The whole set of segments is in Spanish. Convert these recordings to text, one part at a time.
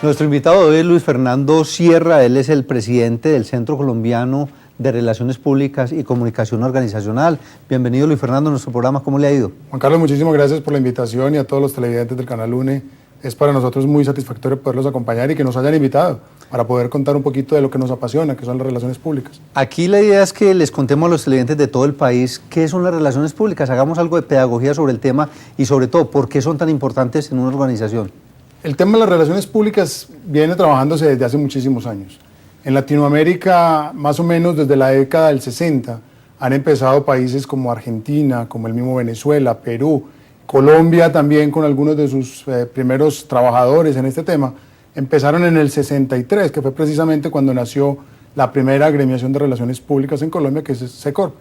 Nuestro invitado de hoy es Luis Fernando Sierra, él es el presidente del Centro Colombiano de Relaciones Públicas y Comunicación Organizacional. Bienvenido, Luis Fernando, a nuestro programa. ¿Cómo le ha ido? Juan Carlos, muchísimas gracias por la invitación y a todos los televidentes del Canal UNE. Es para nosotros muy satisfactorio poderlos acompañar y que nos hayan invitado para poder contar un poquito de lo que nos apasiona, que son las relaciones públicas. Aquí la idea es que les contemos a los televidentes de todo el país qué son las relaciones públicas, hagamos algo de pedagogía sobre el tema y sobre todo por qué son tan importantes en una organización. El tema de las relaciones públicas viene trabajándose desde hace muchísimos años. En Latinoamérica, más o menos desde la década del 60, han empezado países como Argentina, como el mismo Venezuela, Perú, Colombia también con algunos de sus primeros trabajadores en este tema. Empezaron en el 63, que fue precisamente cuando nació la primera agremiación de relaciones públicas en Colombia, que es SECORP.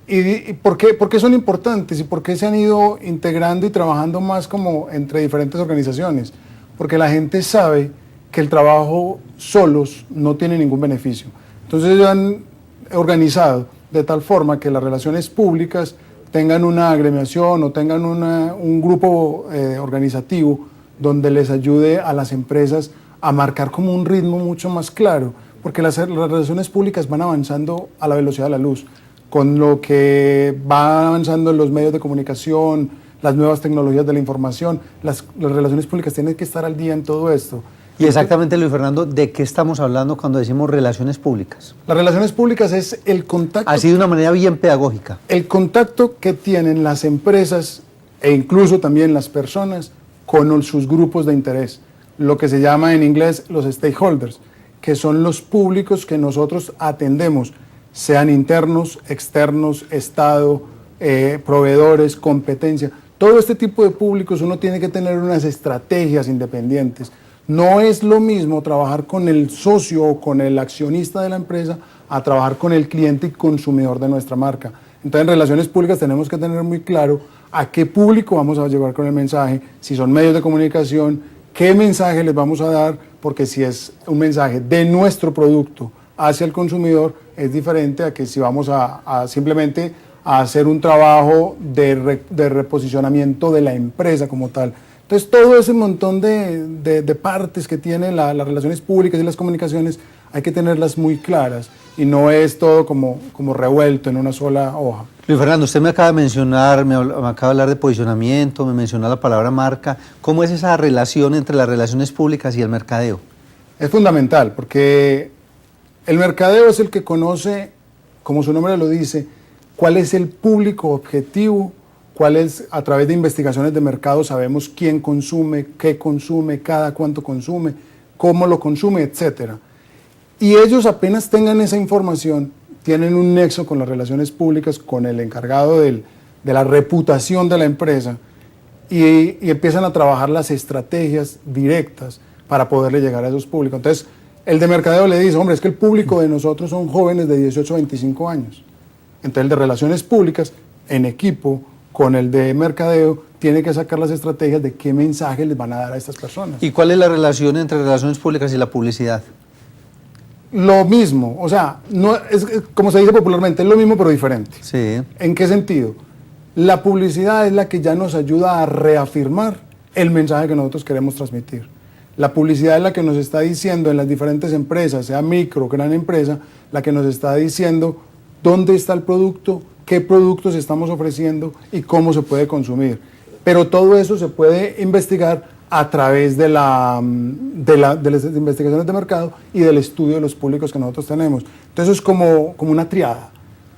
¿Y por qué son importantes y por qué se han ido integrando y trabajando más como entre diferentes organizaciones? Porque la gente sabe que el trabajo solos no tiene ningún beneficio. Entonces ellos han organizado de tal forma que las relaciones públicas tengan una agremiación o tengan un grupo organizativo donde les ayude a las empresas a marcar como un ritmo mucho más claro, porque las relaciones públicas van avanzando a la velocidad de la luz, con lo que va avanzando en los medios de comunicación, las nuevas tecnologías de la información, las relaciones públicas tienen que estar al día en todo esto. Y exactamente, Luis Fernando, ¿de qué estamos hablando cuando decimos relaciones públicas? Las relaciones públicas es el contacto. Así de una manera bien pedagógica. El contacto que tienen las empresas e incluso también las personas con sus grupos de interés, lo que se llama en inglés los stakeholders, que son los públicos que nosotros atendemos, sean internos, externos, Estado, proveedores, competencia. Todo este tipo de públicos uno tiene que tener unas estrategias independientes. No es lo mismo trabajar con el socio o con el accionista de la empresa a trabajar con el cliente y consumidor de nuestra marca. Entonces, en relaciones públicas tenemos que tener muy claro a qué público vamos a llevar con el mensaje, si son medios de comunicación, qué mensaje les vamos a dar, porque si es un mensaje de nuestro producto hacia el consumidor, es diferente a que si vamos a simplemente a hacer un trabajo de reposicionamiento de la empresa como tal. Entonces, todo ese montón de partes que tienen las relaciones públicas y las comunicaciones hay que tenerlas muy claras y no es todo como revuelto en una sola hoja. Luis Fernando, usted me acaba de mencionar, me acaba de hablar de posicionamiento, me mencionó la palabra marca. ¿Cómo es esa relación entre las relaciones públicas y el mercadeo? Es fundamental porque el mercadeo es el que conoce, como su nombre lo dice, cuál es el público objetivo, cuál es, a través de investigaciones de mercado sabemos quién consume, qué consume, cada cuánto consume, cómo lo consume, etcétera. Y ellos apenas tengan esa información, tienen un nexo con las relaciones públicas, con el encargado de la reputación de la empresa y empiezan a trabajar las estrategias directas para poderle llegar a esos públicos. Entonces, el de mercadeo le dice, hombre, es que el público de nosotros son jóvenes de 18 a 25 años. Entonces, el de relaciones públicas, en equipo con el de mercadeo, tiene que sacar las estrategias de qué mensaje les van a dar a estas personas. ¿Y cuál es la relación entre relaciones públicas y la publicidad? Lo mismo, o sea, no es como se dice popularmente, es lo mismo pero diferente. Sí. ¿En qué sentido? La publicidad es la que ya nos ayuda a reafirmar el mensaje que nosotros queremos transmitir. La publicidad es la que nos está diciendo en las diferentes empresas, sea micro o gran empresa, la que nos está diciendo dónde está el producto, qué productos estamos ofreciendo y cómo se puede consumir. Pero todo eso se puede investigar a través de las investigaciones de mercado y del estudio de los públicos que nosotros tenemos. Entonces es como una triada.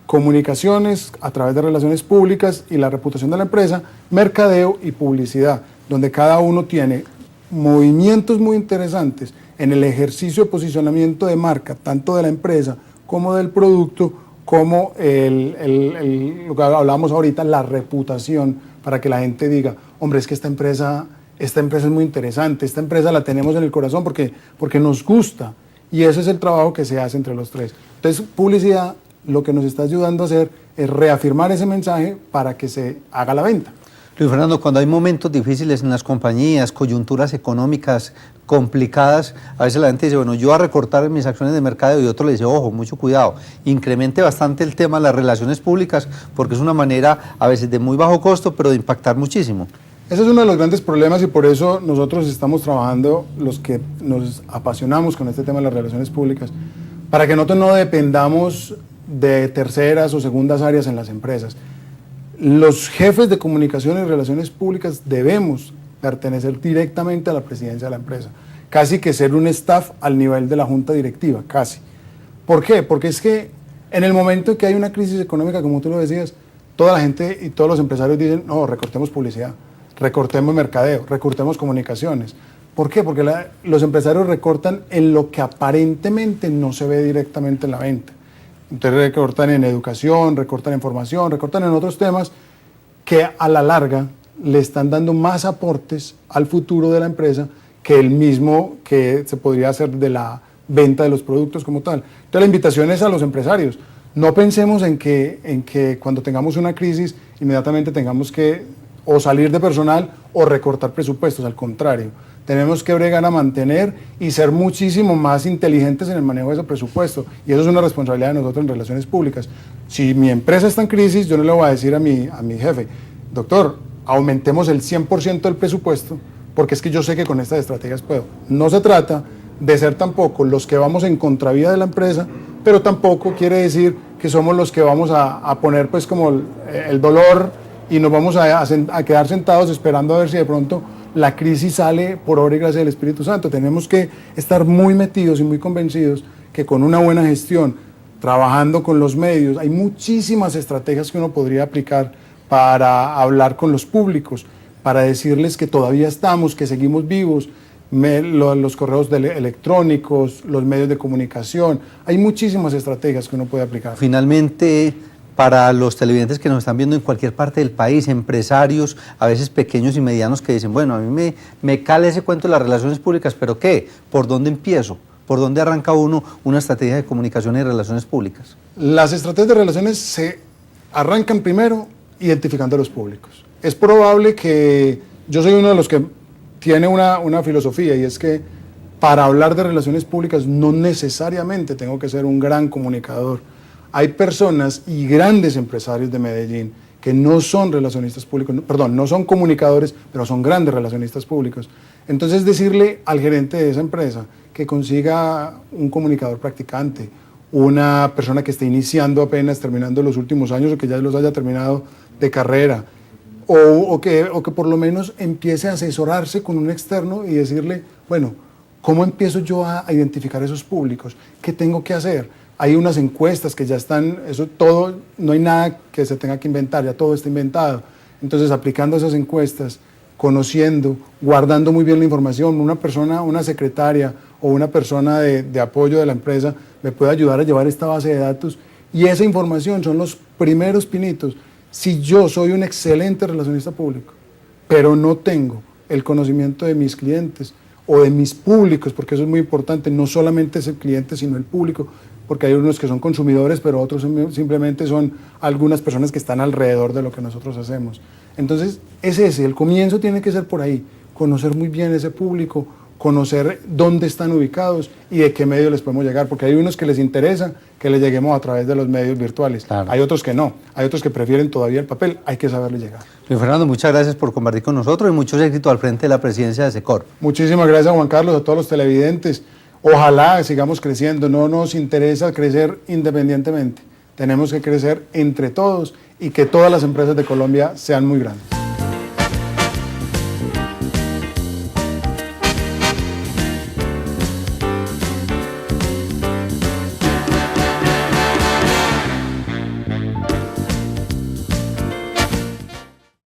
Comunicaciones a través de relaciones públicas y la reputación de la empresa, mercadeo y publicidad, donde cada uno tiene movimientos muy interesantes en el ejercicio de posicionamiento de marca, tanto de la empresa como del producto, como lo que hablábamos ahorita, la reputación, para que la gente diga, hombre, es que esta empresa es muy interesante, esta empresa la tenemos en el corazón porque nos gusta, y ese es el trabajo que se hace entre los tres. Entonces, publicidad lo que nos está ayudando a hacer es reafirmar ese mensaje para que se haga la venta. Luis Fernando, cuando hay momentos difíciles en las compañías, coyunturas económicas complicadas, a veces la gente dice, bueno, yo voy a recortar mis acciones de mercado, y otro le dice, ojo, mucho cuidado, incremente bastante el tema de las relaciones públicas, porque es una manera a veces de muy bajo costo, pero de impactar muchísimo. Ese es uno de los grandes problemas y por eso nosotros estamos trabajando, los que nos apasionamos con este tema de las relaciones públicas, para que nosotros no dependamos de terceras o segundas áreas en las empresas. Los jefes de comunicación y relaciones públicas debemos pertenecer directamente a la presidencia de la empresa, casi que ser un staff al nivel de la junta directiva, casi. ¿Por qué? Porque es que en el momento en que hay una crisis económica, como tú lo decías, toda la gente y todos los empresarios dicen, no, recortemos publicidad, recortemos mercadeo, recortemos comunicaciones. ¿Por qué? Porque los empresarios recortan en lo que aparentemente no se ve directamente en la venta. Entonces recortan en educación, recortan en formación, recortan en otros temas que a la larga le están dando más aportes al futuro de la empresa que el mismo que se podría hacer de la venta de los productos como tal. Entonces la invitación es a los empresarios. No pensemos en que cuando tengamos una crisis inmediatamente tengamos que o salir de personal o recortar presupuestos, al contrario. Tenemos que bregar a mantener y ser muchísimo más inteligentes en el manejo de ese presupuesto. Y eso es una responsabilidad de nosotros en relaciones públicas. Si mi empresa está en crisis, yo no le voy a decir a mi jefe, doctor, aumentemos el 100% del presupuesto, porque es que yo sé que con estas estrategias puedo. No se trata de ser tampoco los que vamos en contravía de la empresa, pero tampoco quiere decir que somos los que vamos a poner pues como el dolor y nos vamos a quedar sentados esperando a ver si de pronto la crisis sale por obra y gracia del Espíritu Santo. Tenemos que estar muy metidos y muy convencidos que con una buena gestión, trabajando con los medios, hay muchísimas estrategias que uno podría aplicar para hablar con los públicos, para decirles que todavía estamos, que seguimos vivos, los correos electrónicos, los medios de comunicación. Hay muchísimas estrategias que uno puede aplicar. Finalmente, para los televidentes que nos están viendo en cualquier parte del país, empresarios, a veces pequeños y medianos, que dicen, bueno, a mí me cala ese cuento de las relaciones públicas, pero ¿qué? ¿Por dónde empiezo? ¿Por dónde arranca uno una estrategia de comunicación y relaciones públicas? Las estrategias de relaciones se arrancan primero identificando a los públicos. Es probable que yo soy uno de los que tiene una filosofía, y es que para hablar de relaciones públicas no necesariamente tengo que ser un gran comunicador. Hay personas y grandes empresarios de Medellín que no son relacionistas públicos, perdón, no son comunicadores, pero son grandes relacionistas públicos. Entonces decirle al gerente de esa empresa que consiga un comunicador practicante, una persona que esté iniciando apenas, terminando los últimos años o que ya los haya terminado de carrera, o que por lo menos empiece a asesorarse con un externo y decirle, bueno, ¿cómo empiezo yo a identificar esos públicos? ¿Qué tengo que hacer? Hay unas encuestas que ya están, eso todo, no hay nada que se tenga que inventar, ya todo está inventado. Entonces, aplicando esas encuestas, conociendo, guardando muy bien la información, una persona, una secretaria o una persona de apoyo de la empresa me puede ayudar a llevar esta base de datos, y esa información son los primeros pinitos. Si yo soy un excelente relacionista público, pero no tengo el conocimiento de mis clientes o de mis públicos, porque eso es muy importante, no solamente es el cliente, sino el público, porque hay unos que son consumidores, pero otros simplemente son algunas personas que están alrededor de lo que nosotros hacemos. Entonces, es ese, el comienzo tiene que ser por ahí, conocer muy bien ese público, conocer dónde están ubicados y de qué medio les podemos llegar, porque hay unos que les interesa que les lleguemos a través de los medios virtuales, claro. Hay otros que no, hay otros que prefieren todavía el papel, hay que saberle llegar. Luis Fernando, muchas gracias por compartir con nosotros y mucho éxito al frente de la presidencia de SECOR. Muchísimas gracias, Juan Carlos, a todos los televidentes. Ojalá sigamos creciendo, no nos interesa crecer independientemente, tenemos que crecer entre todos y que todas las empresas de Colombia sean muy grandes.